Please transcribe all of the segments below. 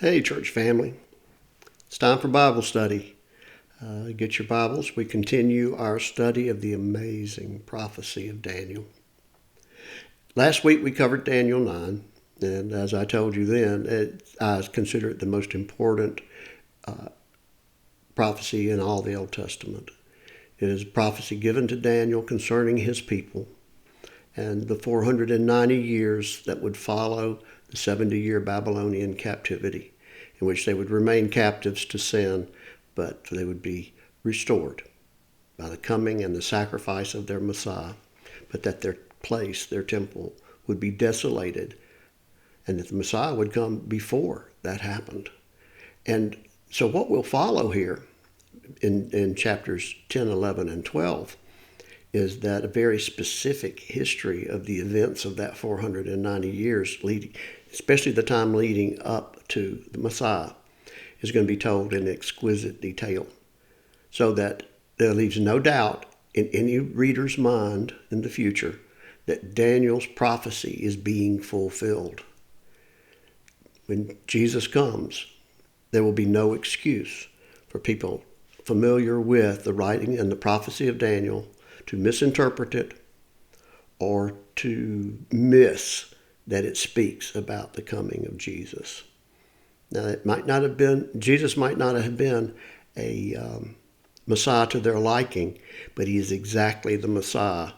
Hey, church family. It's time for Bible study. Get your Bibles. We continue our study of the amazing prophecy of Daniel. Last week we covered Daniel 9, and as I told you then, I consider it the most important prophecy in all the Old Testament. It is a prophecy given to Daniel concerning his people and the 490 years that would follow the 70-year Babylonian captivity, in which they would remain captives to sin, but they would be restored by the coming and the sacrifice of their Messiah, but that their place, their temple, would be desolated, and that the Messiah would come before that happened. And so what will follow here in chapters 10, 11, and 12 is that a very specific history of the events of that 490 years, leading, especially the time leading up to the Messiah, is going to be told in exquisite detail, so that there leaves no doubt in any reader's mind in the future that Daniel's prophecy is being fulfilled. When Jesus comes, there will be no excuse for people familiar with the writing and the prophecy of Daniel to misinterpret it or to miss that it speaks about the coming of Jesus. Now, Jesus might not have been a Messiah to their liking, but he is exactly the Messiah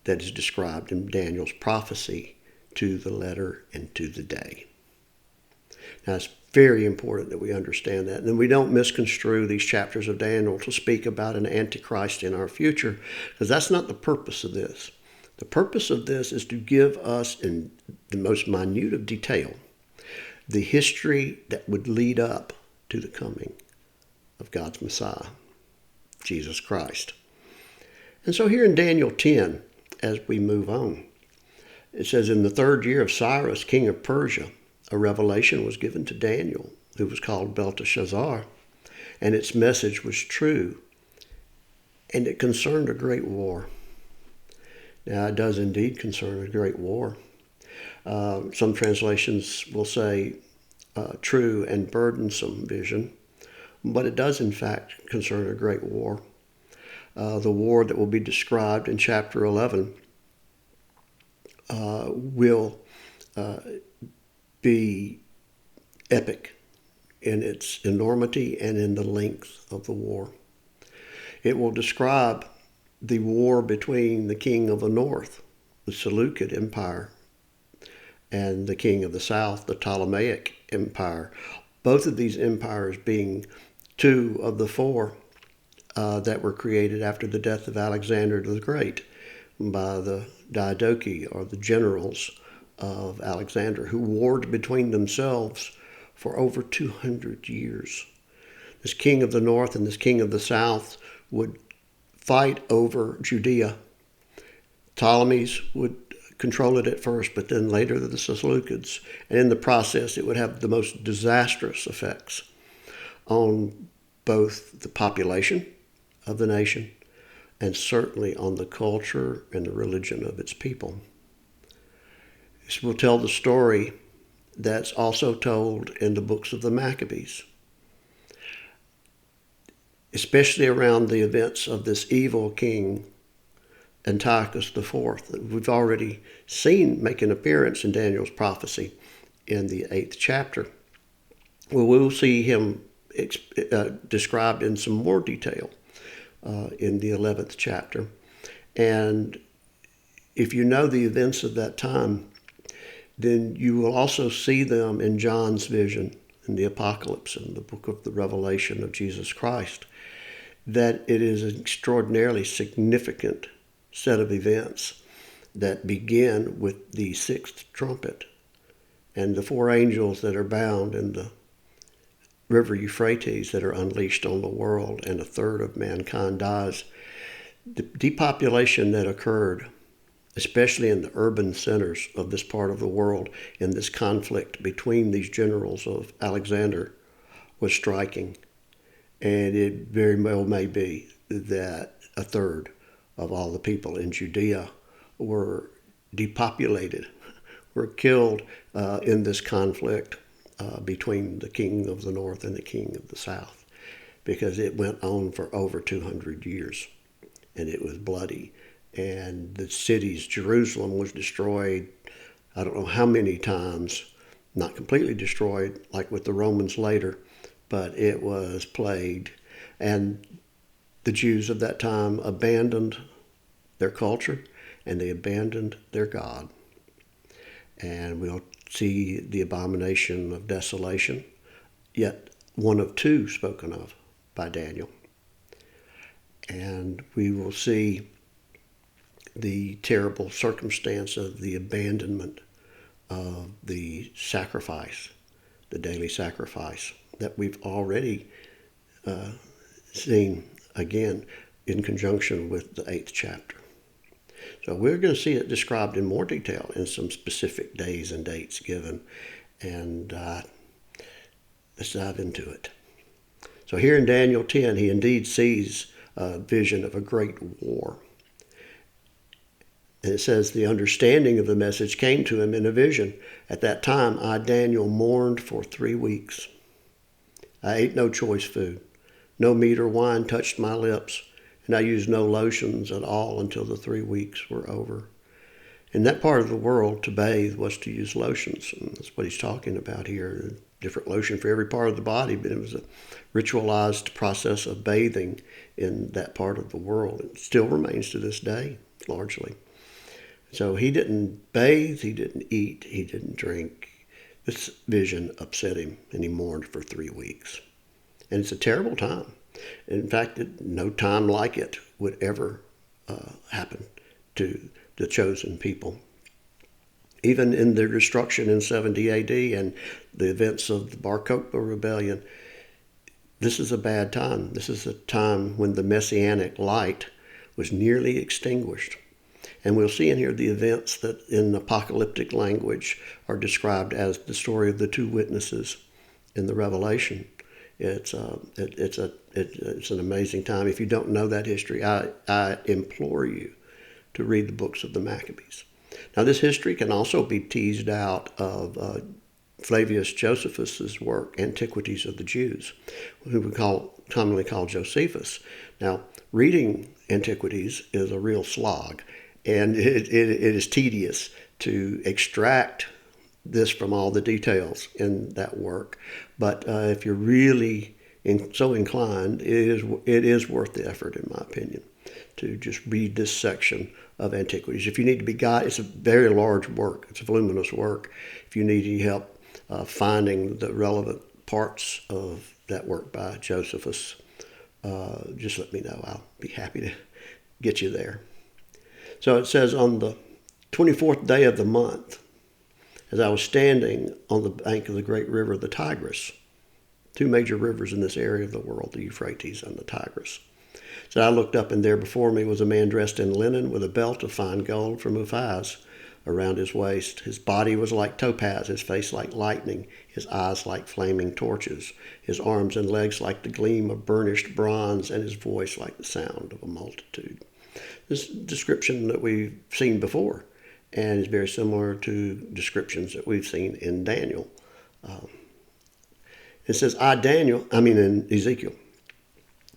that is described in Daniel's prophecy to the letter and to the day. Now, it's very important that we understand that. And we don't misconstrue these chapters of Daniel to speak about an antichrist in our future, because that's not the purpose of this. The purpose of this is to give us, in the most minute of detail, the history that would lead up to the coming of God's Messiah, Jesus Christ. And so here in Daniel 10, as we move on, it says, in the 3rd year of Cyrus, king of Persia, a revelation was given to Daniel, who was called Belteshazzar, and its message was true, and it concerned a great war. Now, it does indeed concern a great war. Some translations will say true and burdensome vision, but it does in fact concern a great war. The war that will be described in chapter 11 will be epic in its enormity and in the length of the war. It will describe the war between the king of the north, the Seleucid Empire, and the king of the south, the Ptolemaic Empire. Both of these empires being two of the four that were created after the death of Alexander the Great by the Diadochi, or the generals of Alexander, who warred between themselves for over 200 years. This king of the north and this king of the south would fight over Judea. Ptolemies would control it at first, but then later the Seleucids. And in the process, it would have the most disastrous effects on both the population of the nation and certainly on the culture and the religion of its people. This will tell the story that's also told in the books of the Maccabees, especially around the events of this evil king, Antiochus IV, that we've already seen make an appearance in Daniel's prophecy in the 8th chapter. Well, we'll see him described in some more detail in the 11th chapter. And if you know the events of that time, then you will also see them in John's vision in the Apocalypse, in the book of the Revelation of Jesus Christ, that it is an extraordinarily significant set of events that begin with the 6th trumpet and the 4 angels that are bound in the river Euphrates that are unleashed on the world, and a third of mankind dies. The depopulation that occurred, especially in the urban centers of this part of the world, in this conflict between these generals of Alexander, was striking. And it very well may be that a third of all the people in Judea were depopulated, were killed in this conflict between the king of the north and the king of the south, because it went on for over 200 years, and it was bloody. And the cities, Jerusalem was destroyed, I don't know how many times, not completely destroyed like with the Romans later, but it was plagued. And the Jews of that time abandoned their culture and they abandoned their God. And we'll see the abomination of desolation, yet one of two spoken of by Daniel. And we will see the terrible circumstance of the abandonment of the sacrifice, the daily sacrifice that we've already seen again in conjunction with the 8th chapter. So we're going to see it described in more detail in some specific days and dates given, and let's dive into it. So here in Daniel 10, he indeed sees a vision of a great war. And it says, the understanding of the message came to him in a vision. At that time, I, Daniel, mourned for 3 weeks. I ate no choice food. No meat or wine touched my lips, and I used no lotions at all until the 3 weeks were over. In that part of the world, to bathe was to use lotions, and that's what he's talking about here. A different lotion for every part of the body, but it was a ritualized process of bathing in that part of the world. It still remains to this day, largely. So he didn't bathe, he didn't eat, he didn't drink. This vision upset him, and he mourned for 3 weeks. And it's a terrible time. In fact, no time like it would ever happen to the chosen people. Even in their destruction in 70 AD and the events of the Bar Kokhba rebellion, this is a bad time. This is a time when the messianic light was nearly extinguished. And we'll see in here the events that in apocalyptic language are described as the story of the 2 witnesses in the Revelation. It's an amazing time. If you don't know that history, I implore you to read the books of the Maccabees. Now, this history can also be teased out of Flavius Josephus's work, Antiquities of the Jews, who we commonly call Josephus. Now, reading Antiquities is a real slog, and it is tedious to extract this from all the details in that work. But if you're really so inclined, it is worth the effort, in my opinion, to just read this section of Antiquities. If you need to be guided, it's a very large work. It's a voluminous work. If you need any help finding the relevant parts of that work by Josephus, just let me know. I'll be happy to get you there. So it says, on the 24th day of the month, as I was standing on the bank of the great river, the Tigris, 2 major rivers in this area of the world, the Euphrates and the Tigris. So I looked up, and there before me was a man dressed in linen with a belt of fine gold from Uphaz around his waist. His body was like topaz, his face like lightning, his eyes like flaming torches, his arms and legs like the gleam of burnished bronze, and his voice like the sound of a multitude. This description that we've seen before, and is very similar to descriptions that we've seen in Daniel. It says, in Ezekiel.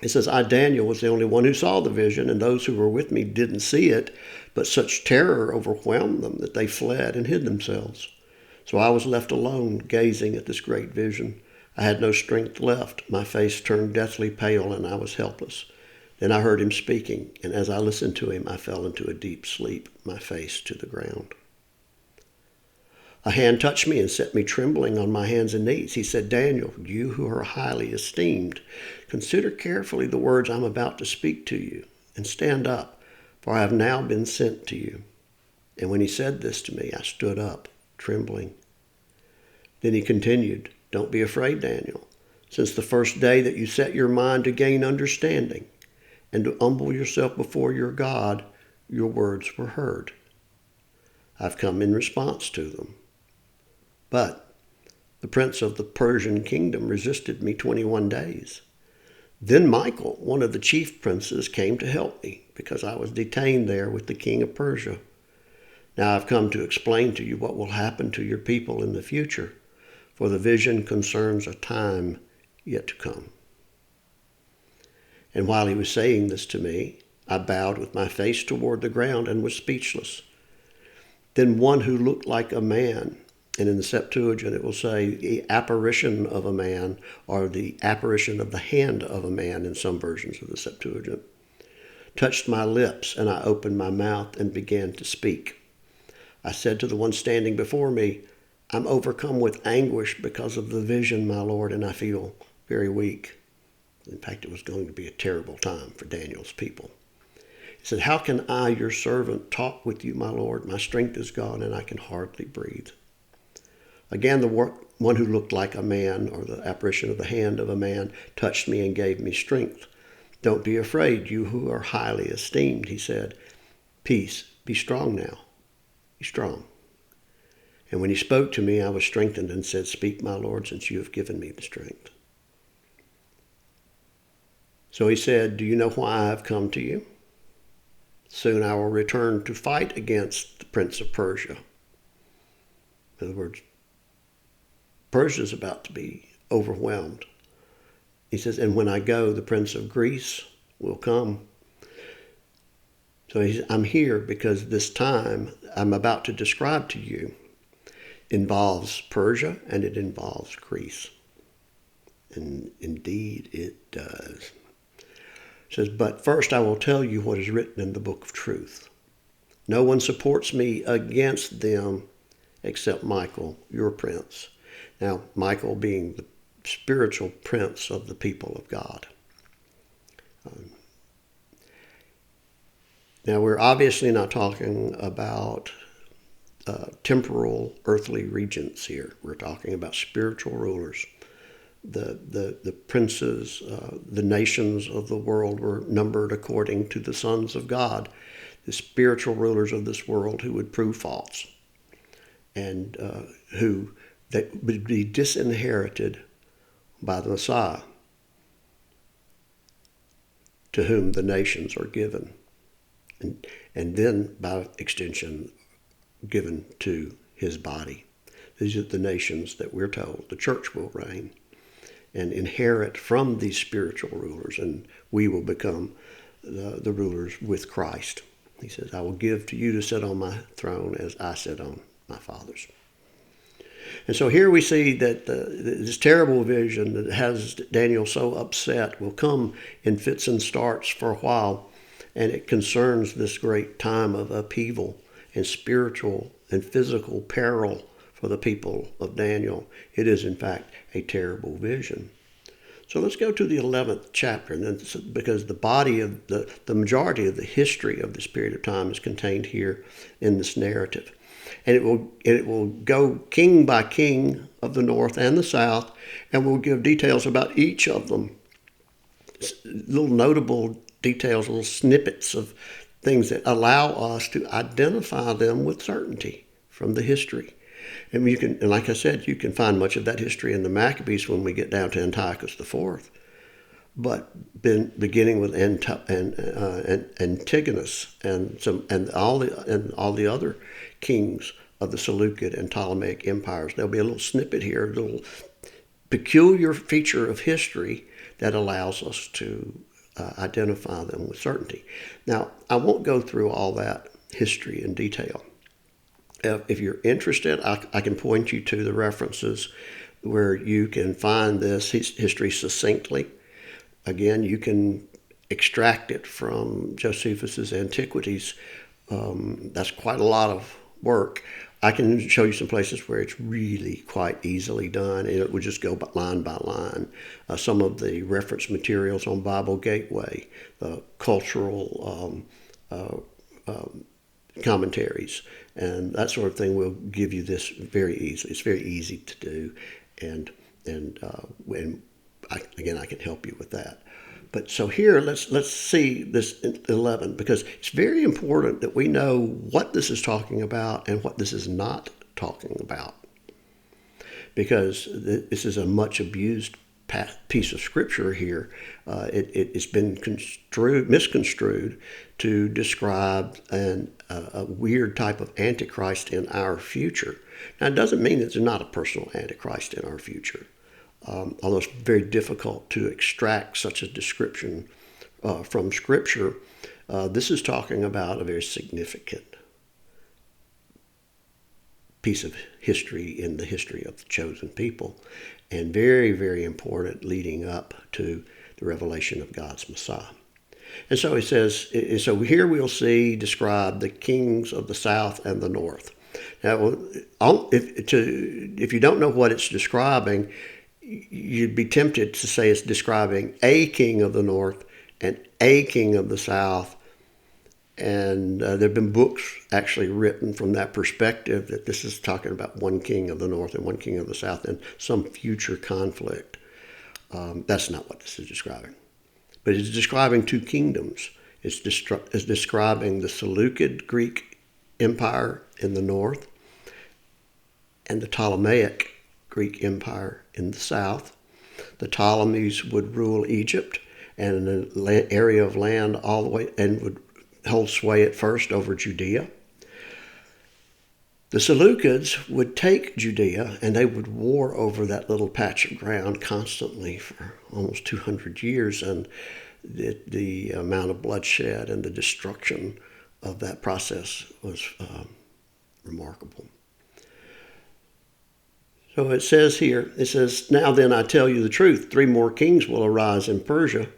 It says, I, Daniel, was the only one who saw the vision, and those who were with me didn't see it, but such terror overwhelmed them that they fled and hid themselves. So I was left alone, gazing at this great vision. I had no strength left. My face turned deathly pale, and I was helpless. Then I heard him speaking, and as I listened to him, I fell into a deep sleep, my face to the ground. A hand touched me and set me trembling on my hands and knees. He said, Daniel, you who are highly esteemed, consider carefully the words I'm about to speak to you, and stand up, for I have now been sent to you. And when he said this to me, I stood up, trembling. Then he continued, Don't be afraid, Daniel. Since the first day that you set your mind to gain understanding and to humble yourself before your God, your words were heard. I've come in response to them. But the prince of the Persian kingdom resisted me 21 days. Then Michael, one of the chief princes, came to help me because I was detained there with the king of Persia. Now I've come to explain to you what will happen to your people in the future. for the vision concerns a time yet to come." And while he was saying this to me, I bowed with my face toward the ground and was speechless. Then one who looked like a man, and in the Septuagint it will say the apparition of a man, or the apparition of the hand of a man in some versions of the Septuagint, touched my lips, and I opened my mouth and began to speak. I said to the one standing before me, "I'm overcome with anguish because of the vision, my Lord, and I feel very weak." In fact, it was going to be a terrible time for Daniel's people. He said, "How can I, your servant, talk with you, my Lord? My strength is gone, and I can hardly breathe." Again, the one who looked like a man, or the apparition of the hand of a man, touched me and gave me strength. "Don't be afraid, you who are highly esteemed," he said. "Peace, be strong now. Be strong." And when he spoke to me, I was strengthened and said, "Speak, my Lord, since you have given me the strength." So he said, "Do you know why I have come to you? Soon I will return to fight against the prince of Persia." In other words, Persia is about to be overwhelmed. He says, "And when I go, the prince of Greece will come." So I'm here because this time I'm about to describe to you involves Persia and it involves Greece. And indeed it does. It says, "But first I will tell you what is written in the book of truth. No one supports me against them except Michael, your prince." Now, Michael being the spiritual prince of the people of God. Now, we're obviously not talking about temporal earthly regents here. We're talking about spiritual rulers. The princes, the nations of the world were numbered according to the sons of God, the spiritual rulers of this world who would prove false, and who that would be disinherited by the Messiah, to whom the nations are given, and then by extension given to his body. These are the nations that we're told the church will reign and inherit from these spiritual rulers, and we will become the rulers with Christ. He says, "I will give to you to sit on my throne as I sit on my Father's." And so here we see that this terrible vision that has Daniel so upset will come in fits and starts for a while, and it concerns this great time of upheaval and spiritual and physical peril for the people of Daniel. It is, in fact, a terrible vision. So let's go to the 11th chapter, and then, because the body of the majority of the history of this period of time is contained here in this narrative. And it will go king by king of the north and the south, and we'll give details about each of them. Little notable details, little snippets of things that allow us to identify them with certainty from the history. And you can, and like I said, you can find much of that history in the Maccabees when we get down to Antiochus IV. But beginning with Antigonus and all the other kings of the Seleucid and Ptolemaic empires, there'll be a little snippet here, a little peculiar feature of history that allows us to identify them with certainty. Now, I won't go through all that history in detail. If you're interested, I can point you to the references where you can find this history succinctly. Again, you can extract it from Josephus's Antiquities. That's quite a lot of work. I can show you some places where it's really quite easily done, and it would just go line by line. Some of the reference materials on Bible Gateway, the cultural commentaries, and that sort of thing will give you this very easily. It's very easy to do, and I can help you with that. But so here, let's see this 11, because it's very important that we know what this is talking about and what this is not talking about, because this is a much abused piece of scripture here, it's been misconstrued to describe a weird type of antichrist in our future. Now, it doesn't mean that there's not a personal antichrist in our future, although it's very difficult to extract such a description from scripture. This is talking about a very significant piece of history in the history of the chosen people, and very, very important leading up to the revelation of God's Messiah. And so he says, so here we'll see described the kings of the south and the north. Now, if you don't know what it's describing, you'd be tempted to say it's describing a king of the north and a king of the south. And there have been books actually written from that perspective, that this is talking about one king of the north and one king of the south and some future conflict. That's not what this is describing. But it's describing two kingdoms. It's describing the Seleucid Greek Empire in the north and the Ptolemaic Greek Empire in the south. The Ptolemies would rule Egypt and an area of land all the way, and would hold sway at first over Judea. The Seleucids would take Judea, and they would war over that little patch of ground constantly for almost 200 years, and the amount of bloodshed and the destruction of that process was remarkable. So it says here, now then I tell you the truth, 3 more kings will arise in Persia,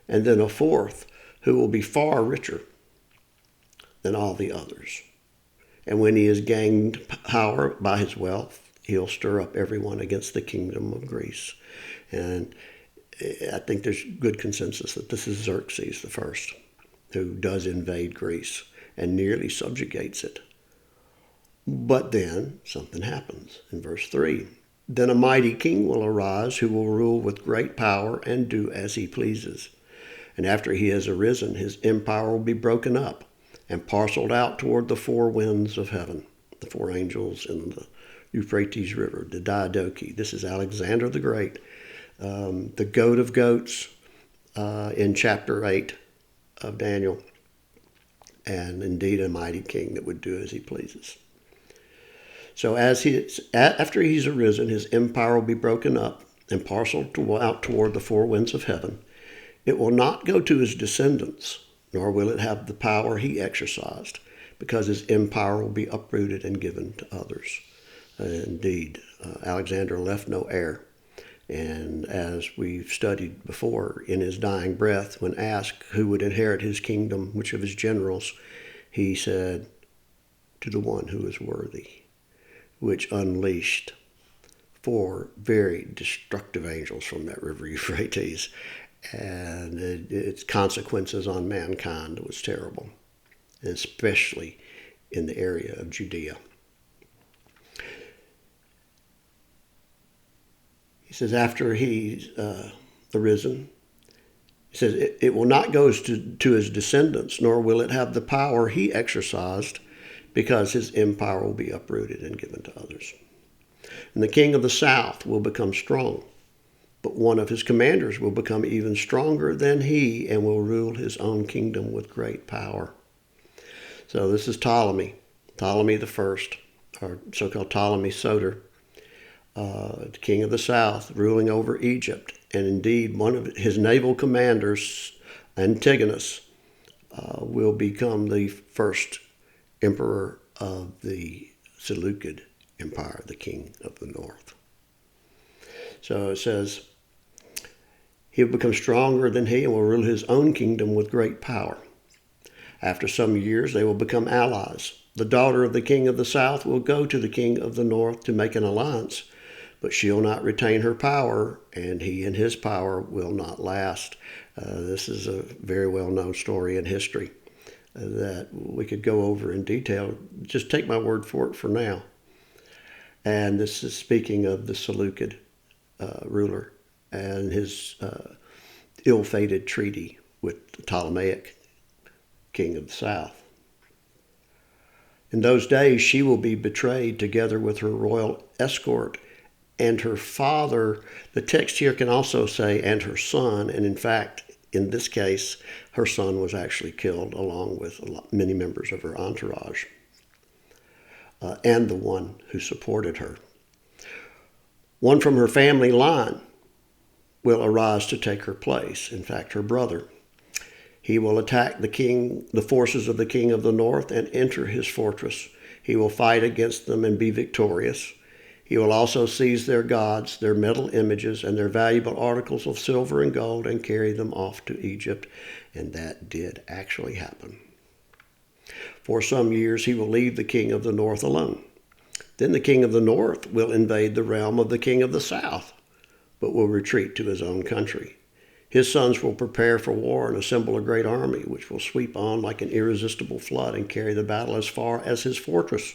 and then a 4th who will be far richer than all the others. And when he has gained power by his wealth, he'll stir up everyone against the kingdom of Greece. And I think there's good consensus that this is Xerxes the first, who does invade Greece and nearly subjugates it. But then something happens in verse 3. Then a mighty king will arise who will rule with great power and do as he pleases. And after he has arisen, his empire will be broken up and parceled out toward the 4 winds of heaven, the 4 angels in the Euphrates River, the Diadochi. This is Alexander the Great, the goat of goats in chapter 8 of Daniel, and indeed a mighty king that would do as he pleases. So after he's arisen, his empire will be broken up and parceled out toward the 4 winds of heaven. It will not go to his descendants, nor will it have the power he exercised, because his empire will be uprooted and given to others. Indeed, Alexander left no heir. And as we've studied before, in his dying breath, when asked who would inherit his kingdom, which of his generals, he said, to the one who is worthy, which unleashed 4 very destructive angels from that river Euphrates. And its consequences on mankind was terrible, especially in the area of Judea. He says, after he's arisen, he says, it will not go to his descendants, nor will it have the power he exercised, because his empire will be uprooted and given to others. And the king of the south will become strong, but one of his commanders will become even stronger than he and will rule his own kingdom with great power. So this is Ptolemy the First, or so-called Ptolemy Soter, the king of the south, ruling over Egypt. And indeed, one of his naval commanders, Antigonus, will become the first emperor of the Seleucid Empire, the king of the north. So it says, he will become stronger than he and will rule his own kingdom with great power. After some years, they will become allies. The daughter of the king of the south will go to the king of the north to make an alliance, but she'll not retain her power, and he and his power will not last. This is a very well-known story in history that we could go over in detail. Just take my word for it for now. And this is speaking of the Seleucid ruler and his ill-fated treaty with the Ptolemaic king of the south. In those days, she will be betrayed together with her royal escort and her father. The text here can also say, and her son. And in fact, in this case, her son was actually killed along with many members of her entourage and the one who supported her. One from her family line will arise to take her place. In fact, her brother. He will attack the forces of the king of the north, and enter his fortress. He will fight against them and be victorious. He will also seize their gods, their metal images, and their valuable articles of silver and gold, and carry them off to Egypt. And that did actually happen. For some years he will leave the king of the north alone. Then the king of the north will invade the realm of the king of the south, but will retreat to his own country. His sons will prepare for war and assemble a great army, which will sweep on like an irresistible flood and carry the battle as far as his fortress.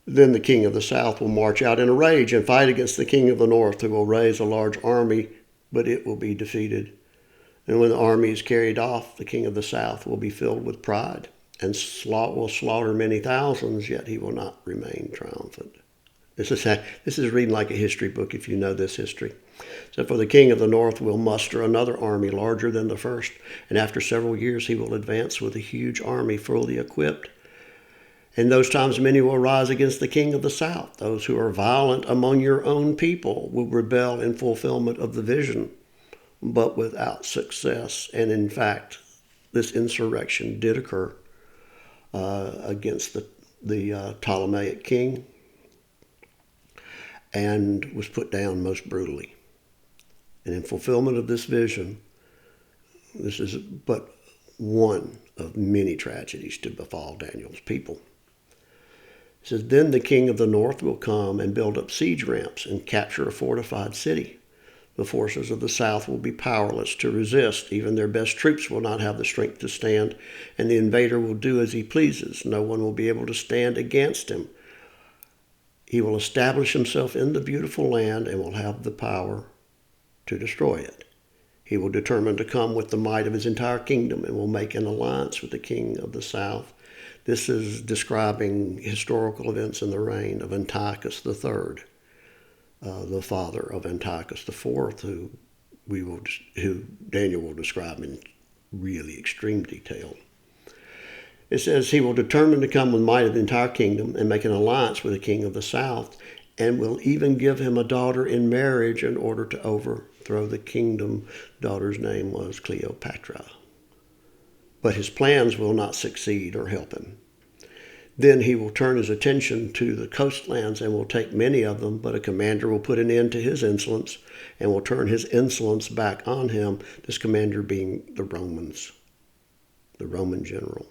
Then the king of the south will march out in a rage and fight against the king of the north, who will raise a large army, but it will be defeated. And when the army is carried off, the king of the south will be filled with pride and will slaughter many thousands, yet he will not remain triumphant. This is reading like a history book if you know this history. So for the king of the north will muster another army larger than the first, and after several years he will advance with a huge army fully equipped. In those times many will rise against the king of the south. Those who are violent among your own people will rebel in fulfillment of the vision, but without success. And in fact, this insurrection did occur against the Ptolemaic king, and was put down most brutally. And in fulfillment of this vision, this is but one of many tragedies to befall Daniel's people. It says, then the king of the north will come and build up siege ramps and capture a fortified city. The forces of the south will be powerless to resist. Even their best troops will not have the strength to stand, and the invader will do as he pleases. No one will be able to stand against him. He will establish himself in the beautiful land and will have the power to destroy it. He will determine to come with the might of his entire kingdom and will make an alliance with the king of the south. This is describing historical events in the reign of Antiochus III, the father of Antiochus IV, who Daniel will describe in really extreme detail. It says he will determine to come with might of the entire kingdom and make an alliance with the king of the south, and will even give him a daughter in marriage in order to overthrow the kingdom. Daughter's name was Cleopatra. But his plans will not succeed or help him. Then he will turn his attention to the coastlands and will take many of them, but a commander will put an end to his insolence and will turn his insolence back on him, this commander being the Roman general.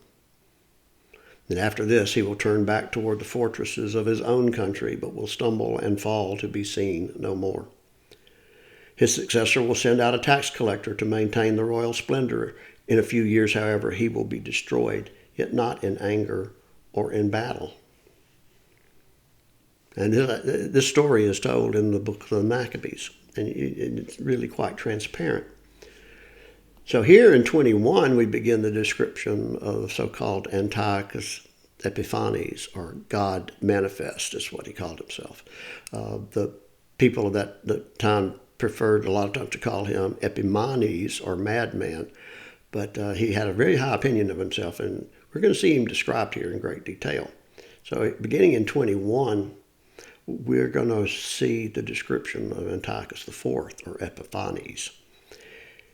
And after this, he will turn back toward the fortresses of his own country, but will stumble and fall to be seen no more. His successor will send out a tax collector to maintain the royal splendor. In a few years, however, he will be destroyed, yet not in anger or in battle. And this story is told in the book of the Maccabees, and it's really quite transparent. So here in 21, we begin the description of so-called Antiochus Epiphanes, or God manifest, is what he called himself. The people of that time preferred a lot of times to call him Epimanes, or madman, but he had a very high opinion of himself, and we're going to see him described here in great detail. So beginning in 21, we're going to see the description of Antiochus IV, or Epiphanes.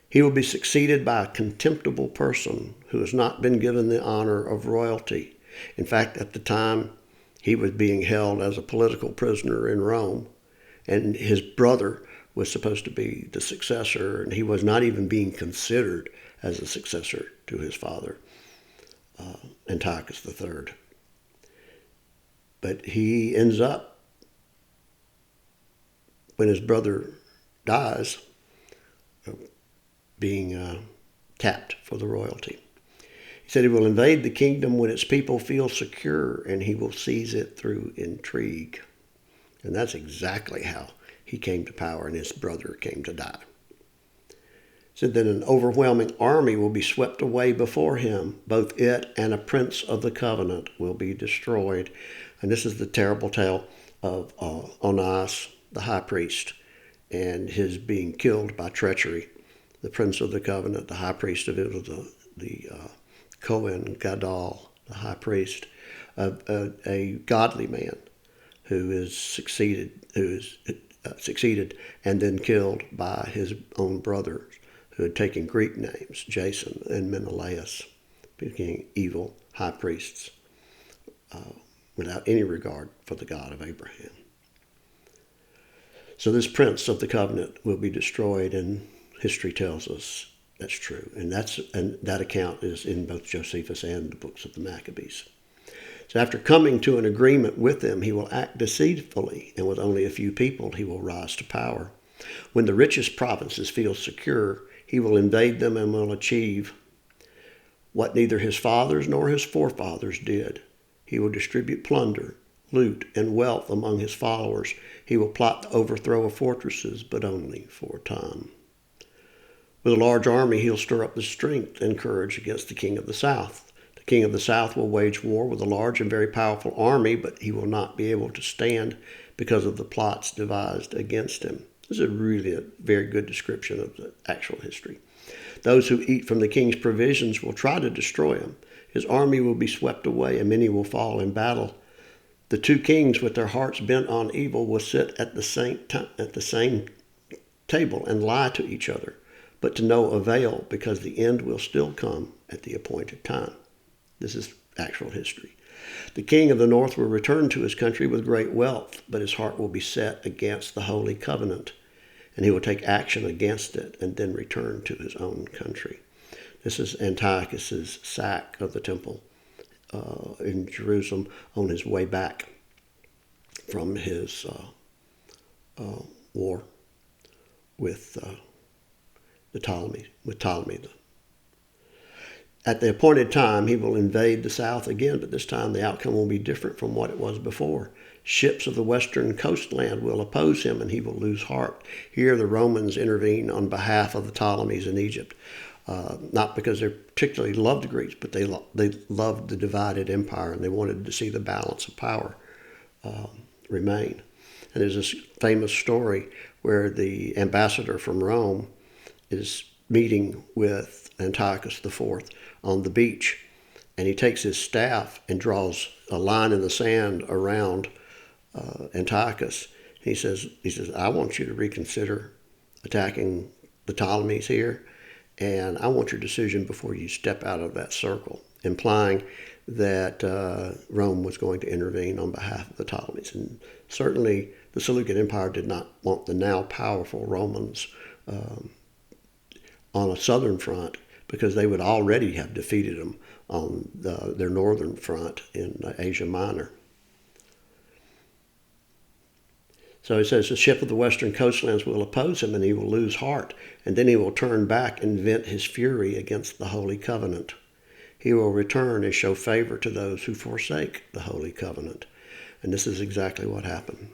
He will be succeeded by a contemptible person who has not been given the honor of royalty. In fact, at the time, he was being held as a political prisoner in Rome, and his brother was supposed to be the successor, and he was not even being considered as a successor to his father, Antiochus III. But he ends up, when his brother dies, being tapped for the royalty. He said he will invade the kingdom when its people feel secure, and he will seize it through intrigue. And that's exactly how he came to power and his brother came to die. He said that an overwhelming army will be swept away before him. Both it and a prince of the covenant will be destroyed. And this is the terrible tale of Onias, the high priest, and his being killed by treachery. The prince of the covenant, the high priest of Israel, the Kohen Gadol, the high priest, a godly man who is succeeded and then killed by his own brothers who had taken Greek names, Jason and Menelaus, became evil high priests without any regard for the God of Abraham. So this prince of the covenant will be destroyed, and history tells us that's true. And that account is in both Josephus and the books of the Maccabees. So after coming to an agreement with them, he will act deceitfully, and with only a few people he will rise to power. When the richest provinces feel secure, he will invade them and will achieve what neither his fathers nor his forefathers did. He will distribute plunder, loot, and wealth among his followers. He will plot the overthrow of fortresses, but only for a time. With a large army, he'll stir up the strength and courage against the king of the south. The king of the south will wage war with a large and very powerful army, but he will not be able to stand because of the plots devised against him. This is really a very good description of the actual history. Those who eat from the king's provisions will try to destroy him. His army will be swept away, and many will fall in battle. The two kings, with their hearts bent on evil, will sit at the same table and lie to each other, but to no avail, because the end will still come at the appointed time. This is actual history. The king of the north will return to his country with great wealth, but his heart will be set against the holy covenant, and he will take action against it and then return to his own country. This is Antiochus's sack of the temple in Jerusalem on his way back from his war with Ptolemy. At the appointed time, he will invade the south again, but this time the outcome will be different from what it was before. Ships of the western coastland will oppose him, and he will lose heart. Here the Romans intervene on behalf of the Ptolemies in Egypt, not because they particularly loved the Greeks, but they loved the divided empire, and they wanted to see the balance of power remain. And there's this famous story where the ambassador from Rome is meeting with Antiochus IV on the beach, and he takes his staff and draws a line in the sand around Antiochus. He says, I want you to reconsider attacking the Ptolemies here, and I want your decision before you step out of that circle, implying that Rome was going to intervene on behalf of the Ptolemies. And certainly the Seleucid Empire did not want the now powerful Romans on a southern front, because they would already have defeated them on their northern front in Asia Minor. So he says, the ship of the western coastlands will oppose him, and he will lose heart, and then he will turn back and vent his fury against the Holy Covenant. He will return and show favor to those who forsake the Holy Covenant. And this is exactly what happened.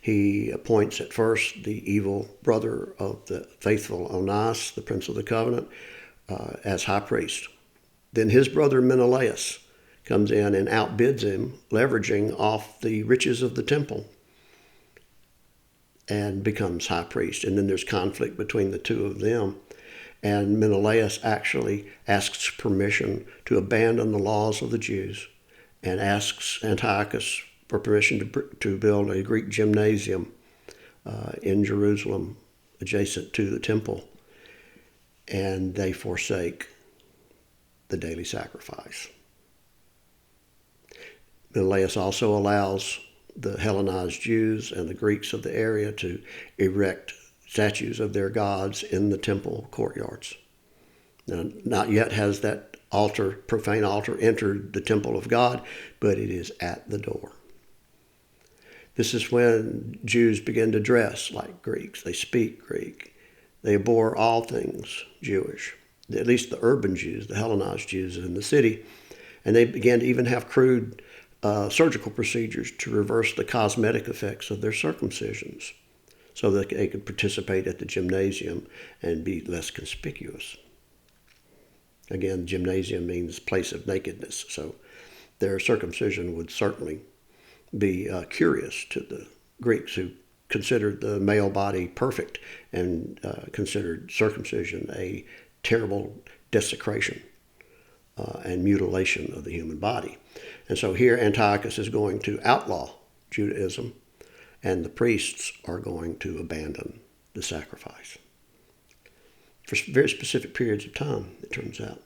He appoints at first the evil brother of the faithful Onias, the prince of the covenant, as high priest. Then his brother Menelaus comes in and outbids him, leveraging off the riches of the temple, and becomes high priest. And then there's conflict between the two of them. And Menelaus actually asks permission to abandon the laws of the Jews and asks Antiochus for permission to build a Greek gymnasium in Jerusalem adjacent to the temple. And they forsake the daily sacrifice. Menelaus also allows the Hellenized Jews and the Greeks of the area to erect statues of their gods in the temple courtyards. Now, not yet has that profane altar, entered the temple of God, but it is at the door. This is when Jews begin to dress like Greeks. They speak Greek. They abhor all things Jewish, at least the urban Jews, the Hellenized Jews in the city. And they began to even have crude surgical procedures to reverse the cosmetic effects of their circumcisions so that they could participate at the gymnasium and be less conspicuous. Again, gymnasium means place of nakedness, so their circumcision would certainly be curious to the Greeks who considered the male body perfect and considered circumcision a terrible desecration and mutilation of the human body. And so here Antiochus is going to outlaw Judaism, and the priests are going to abandon the sacrifice for very specific periods of time, it turns out.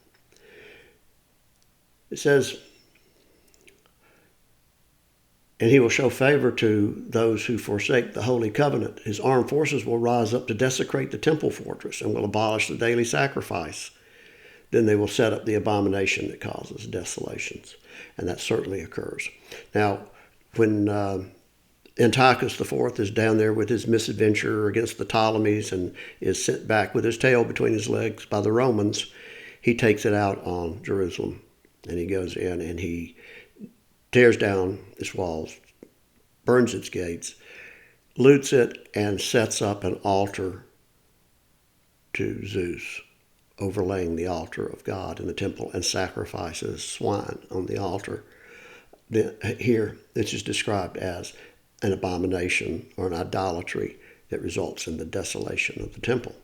It says, and he will show favor to those who forsake the holy covenant. His armed forces will rise up to desecrate the temple fortress and will abolish the daily sacrifice. Then they will set up the abomination that causes desolations. And that certainly occurs. Now, when Antiochus IV is down there with his misadventure against the Ptolemies and is sent back with his tail between his legs by the Romans, he takes it out on Jerusalem. And he goes in and he tears down its walls, burns its gates, loots it, and sets up an altar to Zeus, overlaying the altar of God in the temple, and sacrifices swine on the altar. Here, this is described as an abomination or an idolatry that results in the desolation of the temple.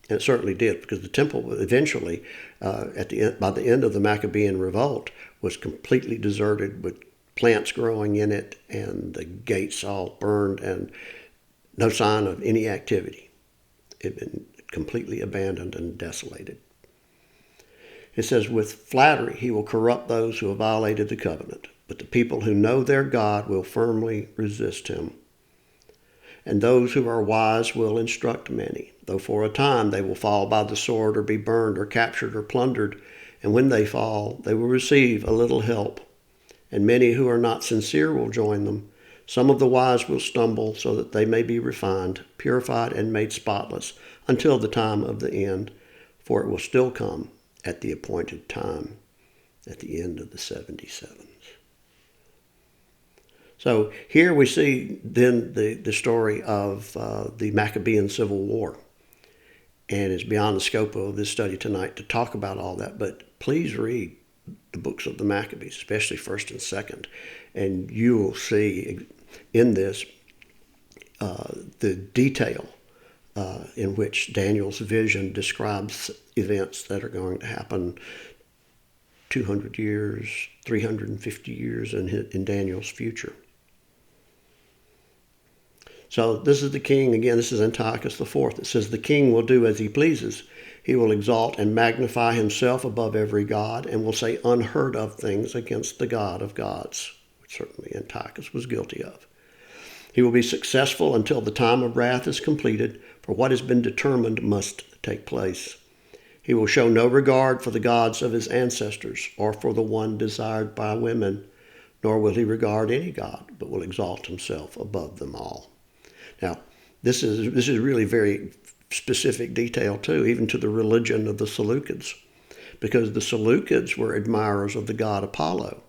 And it certainly did, because the temple eventually, by the end of the Maccabean revolt, was completely deserted with plants growing in it and the gates all burned and no sign of any activity. It had been completely abandoned and desolated. It says, with flattery he will corrupt those who have violated the covenant, but the people who know their God will firmly resist him. And those who are wise will instruct many, though for a time they will fall by the sword or be burned or captured or plundered. And when they fall, they will receive a little help. And many who are not sincere will join them. Some of the wise will stumble so that they may be refined, purified, and made spotless until the time of the end, for it will still come at the appointed time, at the end of the 77s. So here we see then the story of the Maccabean Civil War. And it's beyond the scope of this study tonight to talk about all that, but please read the books of the Maccabees, especially 1st and 2nd, and you will see in this the detail in which Daniel's vision describes events that are going to happen 200 years, 350 years in Daniel's future. So this is the king, again, this is Antiochus IV. It says, the king will do as he pleases. He will exalt and magnify himself above every god and will say unheard of things against the God of gods, which certainly Antiochus was guilty of. He will be successful until the time of wrath is completed, for what has been determined must take place. He will show no regard for the gods of his ancestors or for the one desired by women, nor will he regard any god, but will exalt himself above them all. Now, this is really very specific detail too, even to the religion of the Seleucids, because the Seleucids were admirers of the god Apollo,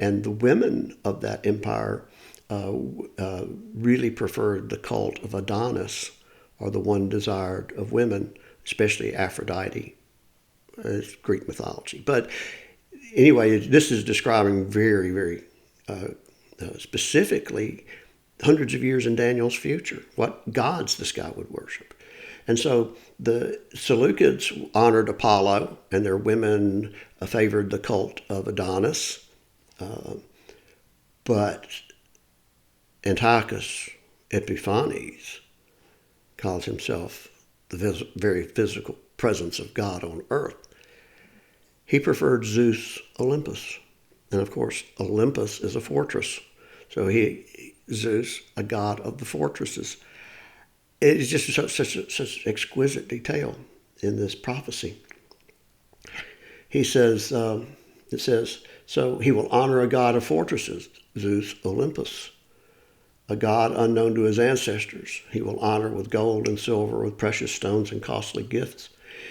and the women of that empire really preferred the cult of Adonis, or the one desired of women, especially Aphrodite. It's Greek mythology. But anyway, this is describing very, very specifically hundreds of years in Daniel's future, what gods this guy would worship. And so the Seleucids honored Apollo, and their women favored the cult of Adonis. But Antiochus Epiphanes calls himself the very physical presence of God on earth. He preferred Zeus Olympus. And of course, Olympus is a fortress. So Zeus, a god of the fortresses. It is just such exquisite detail in this prophecy. He says, it says, so he will honor a god of fortresses, Zeus Olympus, a god unknown to his ancestors. He will honor with gold and silver, with precious stones and costly gifts.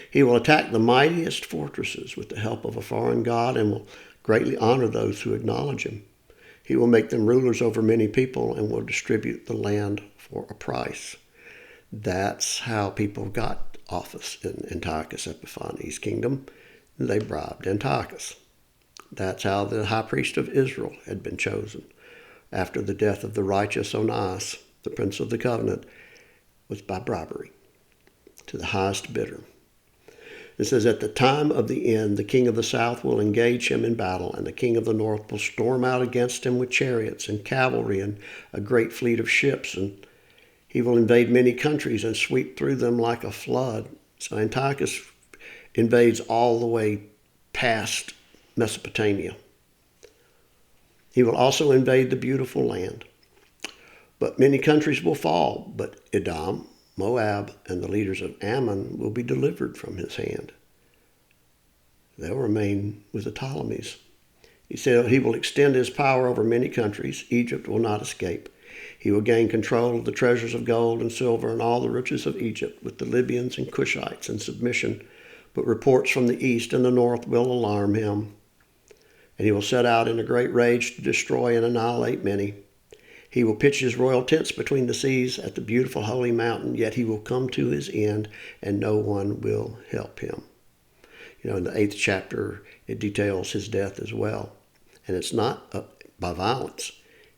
He will attack the mightiest fortresses with the help of a foreign god and will greatly honor those who acknowledge him. He will make them rulers over many people and will distribute the land for a price. That's how people got office in Antiochus Epiphanes' kingdom. They bribed Antiochus. That's how the high priest of Israel had been chosen after the death of the righteous Onias. the prince of the covenant, was by bribery to the highest bidder. It says, at the time of the end, the king of the south will engage him in battle, and the king of the north will storm out against him with chariots and cavalry and a great fleet of ships, and he will invade many countries and sweep through them like a flood. So Antiochus invades all the way past Mesopotamia. He will also invade the beautiful land. But many countries will fall, but Edom, Moab, and the leaders of Ammon will be delivered from his hand. They'll remain with the Ptolemies. He said he will extend his power over many countries. Egypt will not escape. He will gain control of the treasures of gold and silver and all the riches of Egypt with the Libyans and Cushites in submission. But reports from the east and the north will alarm him. And he will set out in a great rage to destroy and annihilate many. He will pitch his royal tents between the seas at the beautiful holy mountain, yet he will come to his end, and no one will help him. In the 8th chapter, it details his death as well. And it's not by violence.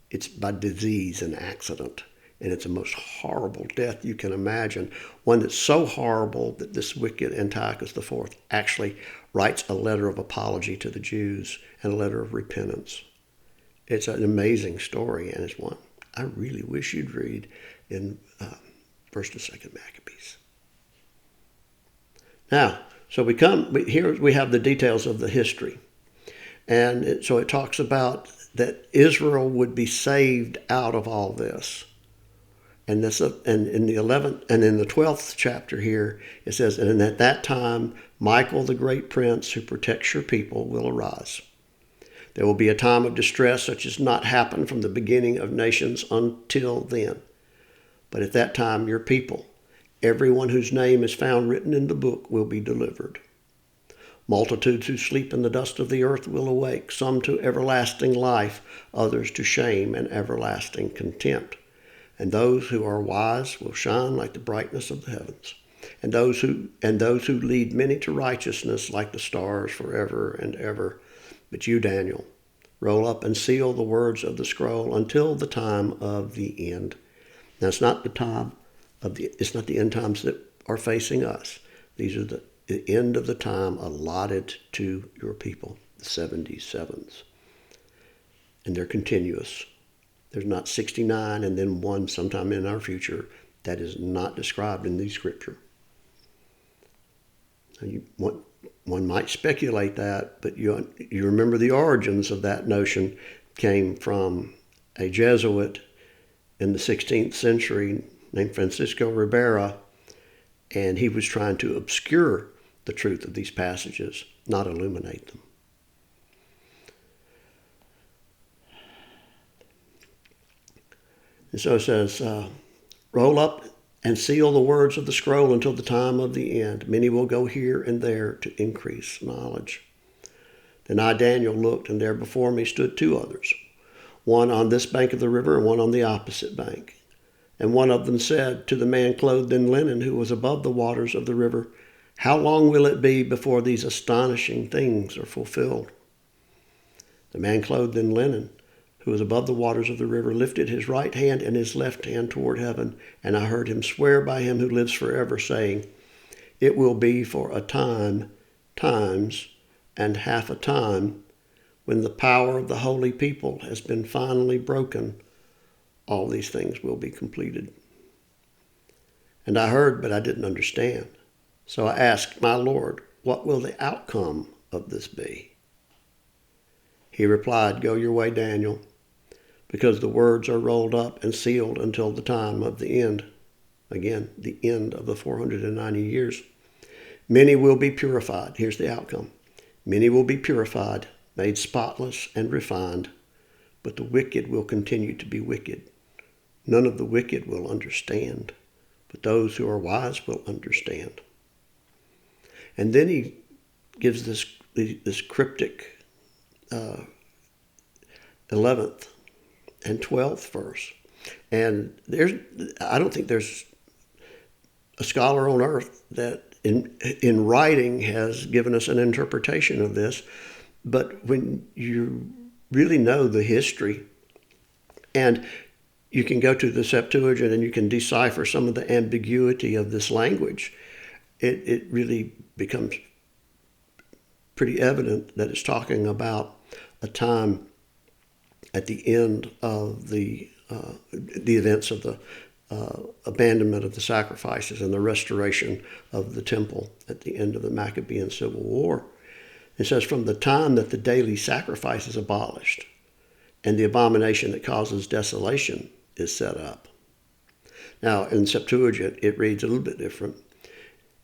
It's by disease and accident. And it's the most horrible death you can imagine. One that's so horrible that this wicked Antiochus IV actually writes a letter of apology to the Jews and a letter of repentance. It's an amazing story, and it's one I really wish you'd read in 1st and 2nd Maccabees. Now, so here we have the details of the history. And so it talks about that Israel would be saved out of all this. And in the 11th and in the 12th chapter here, it says, and at that time, Michael, the great prince who protects your people, will arise. There will be a time of distress such as not happened from the beginning of nations until then. But at that time, your people, everyone whose name is found written in the book, will be delivered. Multitudes who sleep in the dust of the earth will awake, some to everlasting life, others to shame and everlasting contempt. And those who are wise will shine like the brightness of the heavens, and those who lead many to righteousness like the stars forever and ever. But you, Daniel, roll up and seal the words of the scroll until the time of the end. Now, it's not the end times that are facing us. These are the end of the time allotted to your people, the 77s. And they're continuous. There's not 69 and then one sometime in our future. That is not described in the scripture. One might speculate that, but you remember the origins of that notion came from a Jesuit in the 16th century named Francisco Ribera, and he was trying to obscure the truth of these passages, not illuminate them. And so it says, roll up and seal the words of the scroll until the time of the end. Many will go here and there to increase knowledge. Then I, Daniel, looked, and there before me stood two others, one on this bank of the river and one on the opposite bank. And one of them said to the man clothed in linen who was above the waters of the river, how long will it be before these astonishing things are fulfilled? The man clothed in linen, who was above the waters of the river, lifted his right hand and his left hand toward heaven, and I heard him swear by him who lives forever, saying, it will be for a time, times, and half a time, when the power of the holy people has been finally broken, all these things will be completed. And I heard, but I didn't understand. So I asked, my Lord, what will the outcome of this be? He replied, go your way, Daniel, because the words are rolled up and sealed until the time of the end. Again, the end of the 490 years. Many will be purified. Here's the outcome. Many will be purified, made spotless and refined, but the wicked will continue to be wicked. None of the wicked will understand, but those who are wise will understand. And then he gives this cryptic 11th and 12th verse. And I don't think there's a scholar on earth that in writing has given us an interpretation of this. But when you really know the history, and you can go to the Septuagint and you can decipher some of the ambiguity of this language. It really becomes pretty evident that it's talking about a time at the end of the events of the abandonment of the sacrifices and the restoration of the temple at the end of the Maccabean Civil War. It says, from the time that the daily sacrifice is abolished and the abomination that causes desolation is set up. Now, in Septuagint, it reads a little bit different.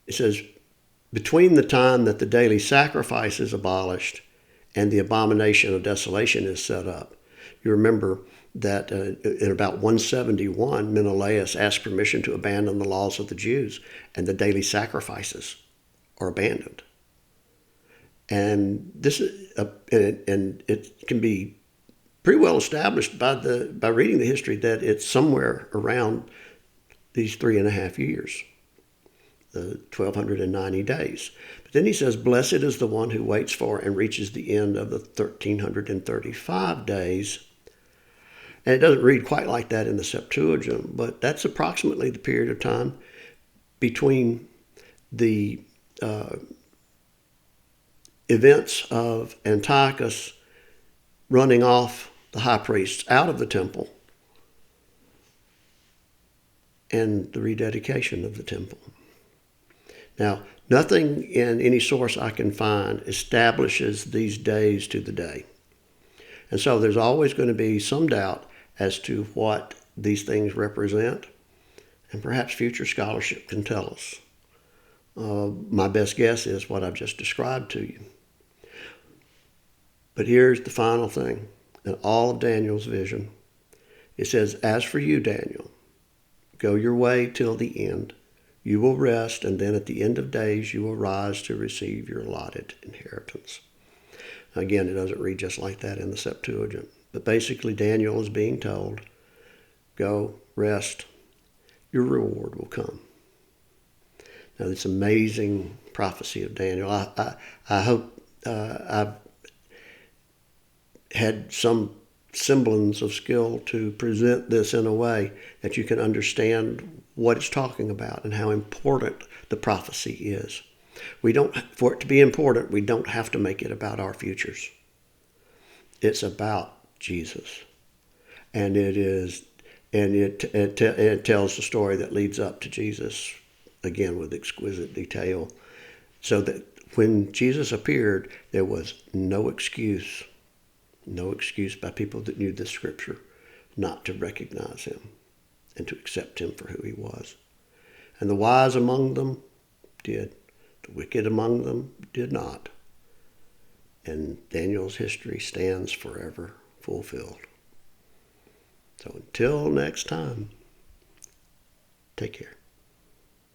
It says, between the time that the daily sacrifice is abolished and the abomination of desolation is set up. You remember that in about 171, Menelaus asked permission to abandon the laws of the Jews, and the daily sacrifices are abandoned. And this is, and it can be pretty well established by reading the history that it's somewhere around these 3.5 years, the 1,290 days. But then he says, blessed is the one who waits for and reaches the end of the 1,335 days. And it doesn't read quite like that in the Septuagint, but that's approximately the period of time between the events of Antiochus running off the high priests out of the temple and the rededication of the temple. Now, nothing in any source I can find establishes these days to the day. And so there's always going to be some doubt as to what these things represent, and perhaps future scholarship can tell us. My best guess is what I've just described to you. But here's the final thing in all of Daniel's vision. It says, as for you, Daniel, go your way till the end. You will rest, and then at the end of days you will rise to receive your allotted inheritance. Again, it doesn't read just like that in the Septuagint. But basically, Daniel is being told, go, rest, your reward will come. Now, this amazing prophecy of Daniel, I hope I've had some semblance of skill to present this in a way that you can understand what it's talking about and how important the prophecy is. For it to be important, we don't have to make it about our futures. It's about Jesus. And it tells the story that leads up to Jesus, again with exquisite detail, so that when Jesus appeared, there was no excuse by people that knew the scripture not to recognize him and to accept him for who he was. And the wise among them did. The wicked among them did not. And Daniel's history stands forever fulfilled. So until next time, take care.